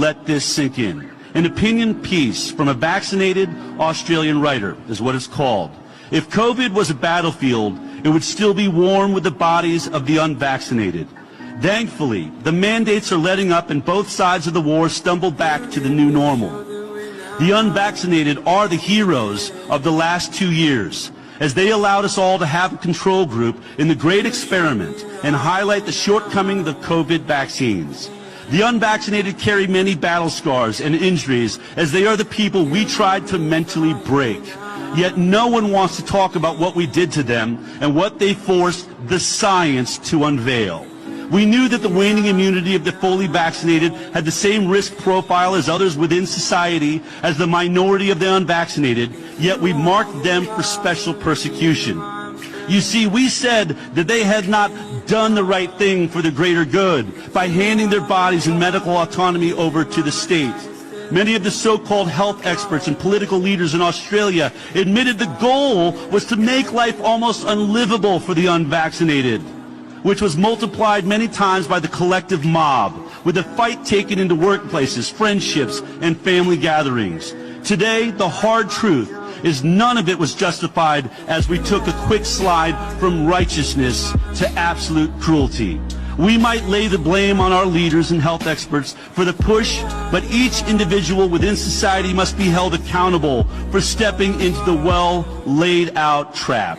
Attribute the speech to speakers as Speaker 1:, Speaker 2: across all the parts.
Speaker 1: let this sink in. An opinion piece from a vaccinated Australian writer is what it's called. If COVID was a battlefield, it would still be warm with the bodies of the unvaccinated. Thankfully, the mandates are letting up and both sides of the war stumble back to the new normal. The unvaccinated are the heroes of the last 2 years, as they allowed us all to have a control group in the great experiment and highlight the shortcomings of COVID vaccines. The unvaccinated carry many battle scars and injuries, as they are the people we tried to mentally break. Yet no one wants to talk about what we did to them and what they forced the science to unveil. We knew that the waning immunity of the fully vaccinated had the same risk profile as others within society as the minority of the unvaccinated, yet we marked them for special persecution. You see, we said that they had not done the right thing for the greater good by handing their bodies and medical autonomy over to the state. Many of the so-called health experts and political leaders in Australia admitted the goal was to make life almost unlivable for the unvaccinated, which was multiplied many times by the collective mob, with the fight taken into workplaces, friendships, and family gatherings. Today, the hard truth is none of it was justified, as we took a quick slide from righteousness to absolute cruelty. We might lay the blame on our leaders and health experts for the push, but each individual within society must be held accountable for stepping into the well-laid-out trap.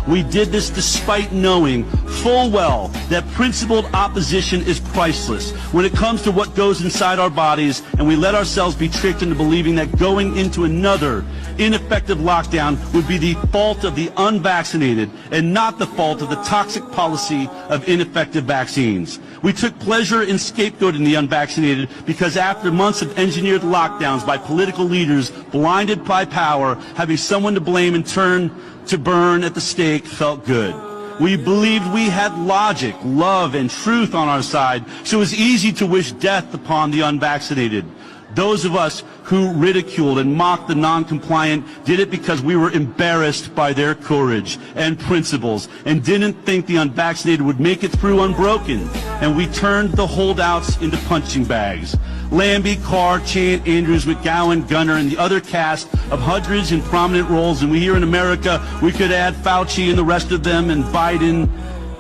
Speaker 1: We did this despite knowing full well that principled opposition is priceless when it comes to what goes inside our bodies, and we let ourselves be tricked into believing that going into another ineffective lockdown would be the fault of the unvaccinated and not the fault of the toxic policy of ineffective vaccines. We took pleasure in scapegoating the unvaccinated because after months of engineered lockdowns by political leaders blinded by power, having someone to blame and turn to burn at the stake felt good. We believed we had logic, love, and truth on our side, so it was easy to wish death upon the unvaccinated. Those of us who ridiculed and mocked the non-compliant did it because we were embarrassed by their courage and principles and didn't think the unvaccinated would make it through unbroken. And we turned the holdouts into punching bags. Lambie, Carr, Chant, Andrews, McGowan, Gunner, and the other cast of hundreds in prominent roles, and we here in America, we could add Fauci and the rest of them, and Biden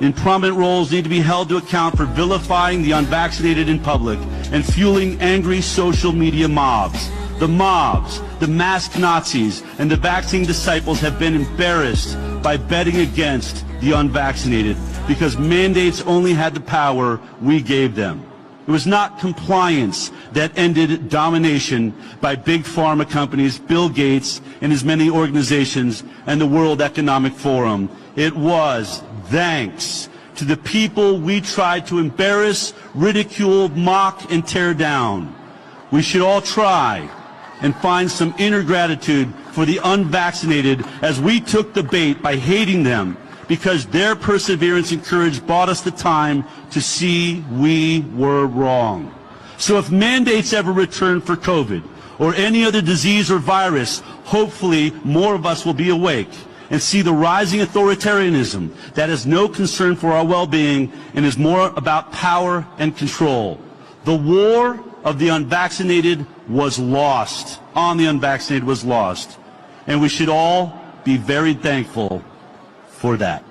Speaker 1: in prominent roles need to be held to account for vilifying the unvaccinated in public and fueling angry social media mobs. The mobs, the masked Nazis, and the vaccine disciples have been embarrassed by betting against the unvaccinated because mandates only had the power we gave them. It was not compliance that ended domination by big pharma companies, Bill Gates and his many organizations, and the World Economic Forum. It was thanks to the people we tried to embarrass, ridicule, mock, and tear down. We should all try and find some inner gratitude for the unvaccinated as we took the bait by hating them, because their perseverance and courage bought us the time to see we were wrong. So if mandates ever return for COVID or any other disease or virus, hopefully more of us will be awake and see the rising authoritarianism that has no concern for our well-being and is more about power and control. The war of the unvaccinated was lost, on the unvaccinated was lost, and we should all be very thankful for that.